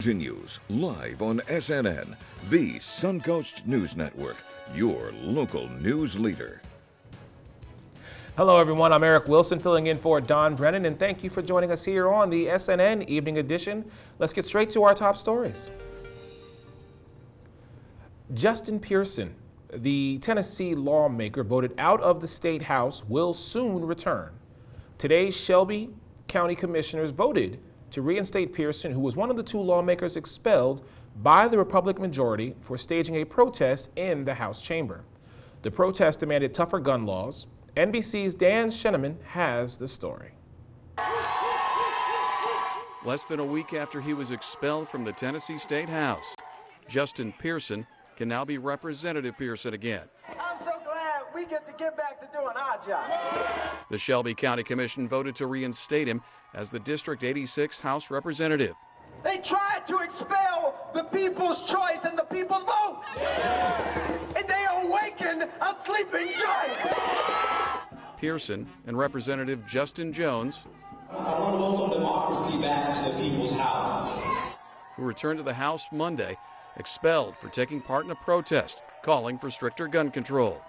Continues live on SNN, the Suncoast News Network, your local news leader. Hello, everyone. I'm Eric Wilson filling in for Don Brennan, and thank you for joining us here on the SNN Evening Edition. Let's get straight to our top stories. Justin Pearson, the Tennessee lawmaker voted out of the State House, will soon return. Today, Shelby County Commissioners voted to reinstate Pearson, who was one of the two lawmakers expelled by the Republican majority for staging a protest in the House chamber. The protest demanded tougher gun laws. NBC's Dan Sheneman has the story. Less than a week after he was expelled from the Tennessee State House, Justin Pearson can now be Representative Pearson again. I'm so glad we get back to doing our job. The Shelby County Commission voted to reinstate him as the District 86 House Representative. They tried to expel the people's choice and the people's vote. And they awakened a sleeping giant. Pearson and Representative Justin Jones, I want to welcome democracy back to the people's house, who returned to the House Monday, expelled for taking part in a protest calling for stricter gun control.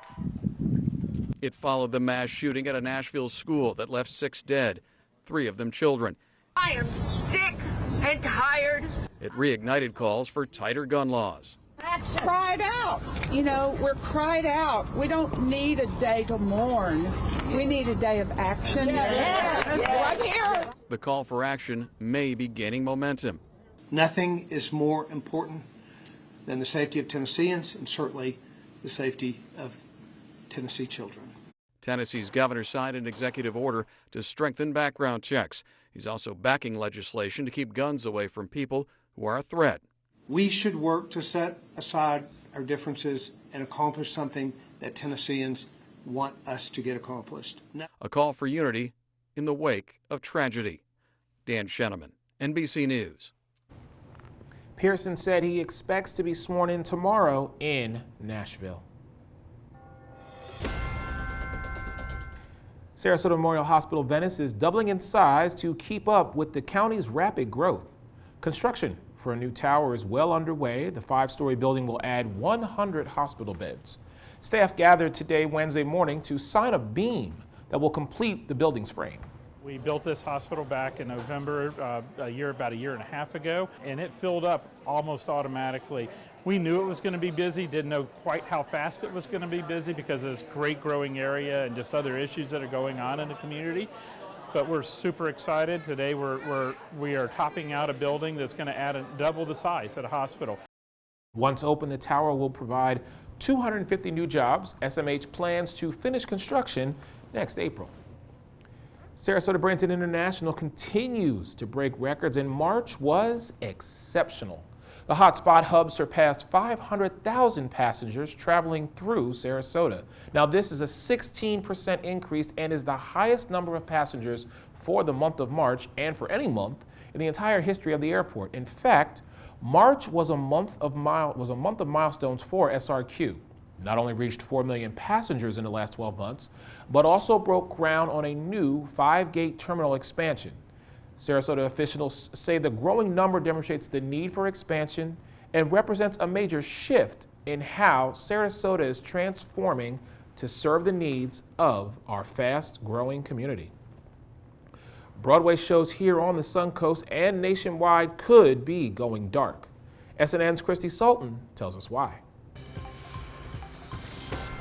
It followed the mass shooting at a Nashville school that left 6 dead, 3 of them children. I am sick and tired. It reignited calls for tighter gun laws. Cried out. You know, we're cried out. We don't need a day to mourn. We need a day of action. Right here. The call for action may be gaining momentum. Nothing is more important than the safety of Tennesseans and certainly the safety of Tennessee children. Tennessee's governor signed an executive order to strengthen background checks. He's also backing legislation to keep guns away from people who are a threat. We should work to set aside our differences and accomplish something that Tennesseans want us to get accomplished. A call for unity in the wake of tragedy. Dan Sheneman, NBC News. Pearson said he expects to be sworn in tomorrow in Nashville. Sarasota Memorial Hospital Venice is doubling in size to keep up with the county's rapid growth. Construction for a new tower is well underway. The 5-story building will add 100 hospital beds. Staff gathered today, Wednesday morning, to sign a beam that will complete the building's frame. We built this hospital back in November, about a year and a half ago, and it filled up almost automatically. We knew it was going to be busy, didn't know quite how fast it was going to be busy because of this great growing area and just other issues that are going on in the community. But we're super excited. Today we are topping out a building that's going to add double the size at a hospital. Once open, the tower will provide 250 new jobs. SMH plans to finish construction next April. Sarasota Branson International continues to break records, and March was exceptional. The Hotspot Hub surpassed 500,000 passengers traveling through Sarasota. Now, this is a 16% increase and is the highest number of passengers for the month of March and for any month in the entire history of the airport. In fact, March was a month of milestones for SRQ. Not only reached 4 million passengers in the last 12 months, but also broke ground on a new 5-gate terminal expansion. Sarasota officials say the growing number demonstrates the need for expansion and represents a major shift in how Sarasota is transforming to serve the needs of our fast-growing community. Broadway shows here on the Suncoast and nationwide could be going dark. SNN's Christy Sultan tells us why.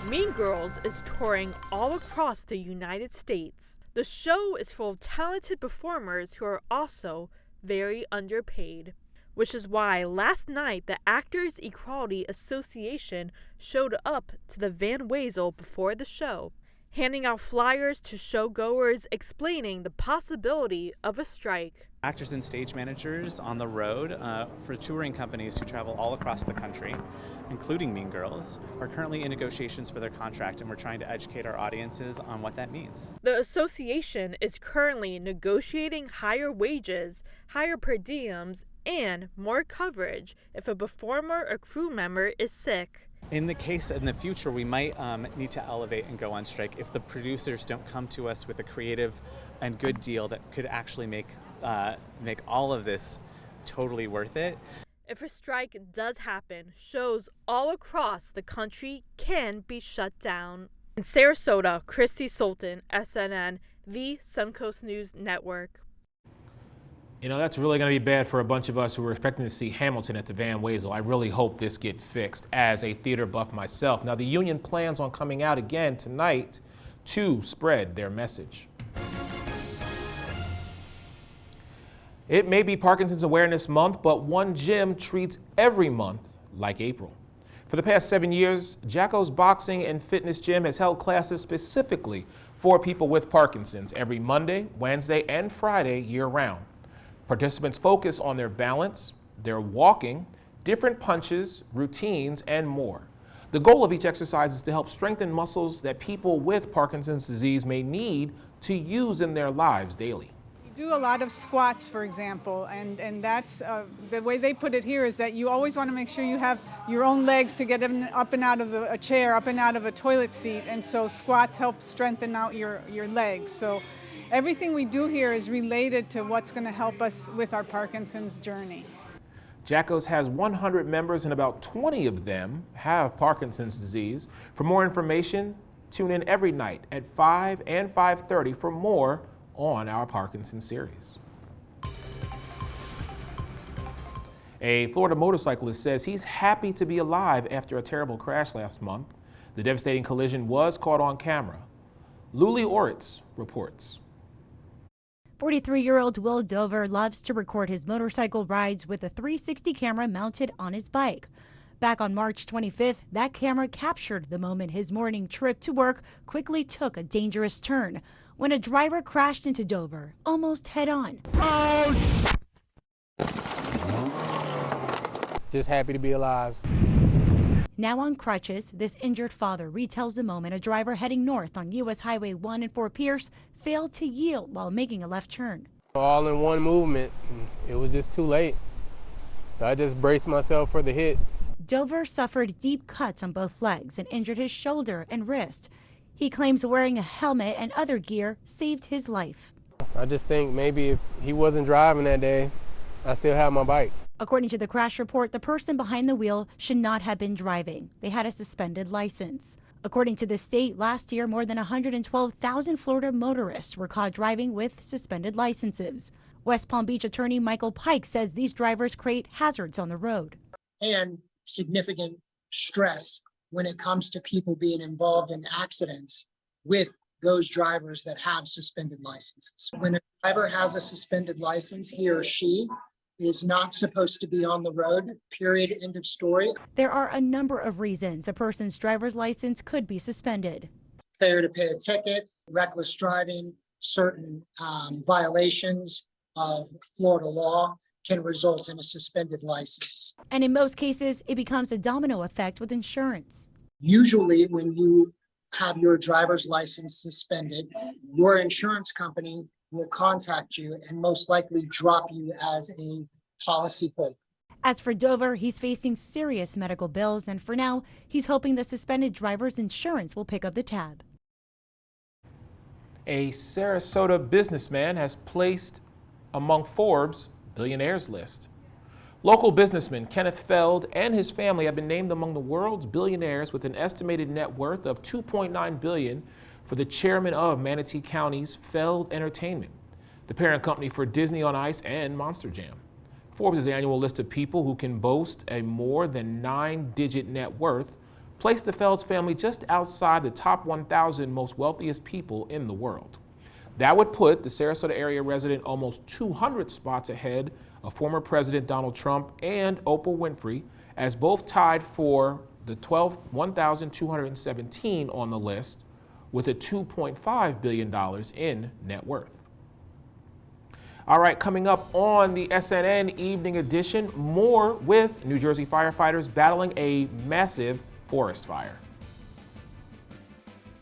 Mean Girls is touring all across the United States. The show is full of talented performers who are also very underpaid, which is why last night the Actors Equality Association showed up to the Van Wezel before the show, handing out flyers to showgoers explaining the possibility of a strike. Actors and stage managers on the road for touring companies who travel all across the country, including Mean Girls, are currently in negotiations for their contract, and we're trying to educate our audiences on what that means. The association is currently negotiating higher wages, higher per diems, and more coverage if a performer or crew member is sick. In the case in the future, we might need to elevate and go on strike if the producers don't come to us with a creative and good deal that could actually make all of this totally worth it. If a strike does happen, shows all across the country can be shut down. In Sarasota, Christy Sultan, SNN, the Suncoast News Network. You know, that's really going to be bad for a bunch of us who were expecting to see Hamilton at the Van Wezel. I really hope this gets fixed as a theater buff myself. Now, the union plans on coming out again tonight to spread their message. It may be Parkinson's Awareness Month, but one gym treats every month like April. For the past 7 years, Jacko's Boxing and Fitness Gym has held classes specifically for people with Parkinson's every Monday, Wednesday, and Friday year-round. Participants focus on their balance, their walking, different punches, routines, and more. The goal of each exercise is to help strengthen muscles that people with Parkinson's disease may need to use in their lives daily. Do a lot of squats, for example, and that's the way they put it here is that you always want to make sure you have your own legs to get up and out of a chair, up and out of a toilet seat, and so squats help strengthen out your legs. So everything we do here is related to what's going to help us with our Parkinson's journey. Jacko's has 100 members and about 20 of them have Parkinson's disease. For more information, tune in every night at 5 and 5:30 for more on our Parkinson's series. A Florida motorcyclist says he's happy to be alive after a terrible crash last month. The devastating collision was caught on camera. Luli Oritz reports. 43-year-old Will Dover loves to record his motorcycle rides with a 360 camera mounted on his bike. Back on March 25th, that camera captured the moment his morning trip to work quickly took a dangerous turn when a driver crashed into Dover, almost head-on. Just happy to be alive. Now on crutches, this injured father retells the moment a driver heading north on U.S. Highway 1 in Fort Pierce failed to yield while making a left turn. All in one movement, it was just too late. So I just braced myself for the hit. Dover suffered deep cuts on both legs and injured his shoulder and wrist. He claims wearing a helmet and other gear saved his life. I just think maybe if he wasn't driving that day, I still have my bike. According to the crash report, the person behind the wheel should not have been driving. They had a suspended license. According to the state, last year, more than 112,000 Florida motorists were caught driving with suspended licenses. West Palm Beach attorney Michael Pike says these drivers create hazards on the road. And significant stress when it comes to people being involved in accidents with those drivers that have suspended licenses. When a driver has a suspended license, he or she is not supposed to be on the road, period, end of story. There are a number of reasons a person's driver's license could be suspended. Failure to pay a ticket, reckless driving, certain violations of Florida law can result in a suspended license. And in most cases, it becomes a domino effect with insurance. Usually when you have your driver's license suspended, your insurance company will contact you and most likely drop you as a policy holder. As for Dover, he's facing serious medical bills, and for now, he's hoping the suspended driver's insurance will pick up the tab. A Sarasota businessman has placed among Forbes' billionaires list. Local businessman Kenneth Feld and his family have been named among the world's billionaires with an estimated net worth of $2.9 billion for the chairman of Manatee County's Feld Entertainment, the parent company for Disney on Ice and Monster Jam. Forbes' annual list of people who can boast a more than 9-digit net worth placed the Feld's family just outside the top 1,000 most wealthiest people in the world. That would put the Sarasota area resident almost 200 spots ahead of former President Donald Trump and Oprah Winfrey, as both tied for the 1,217 on the list with a $2.5 billion in net worth. All right, coming up on the SNN Evening Edition, more with New Jersey firefighters battling a massive forest fire.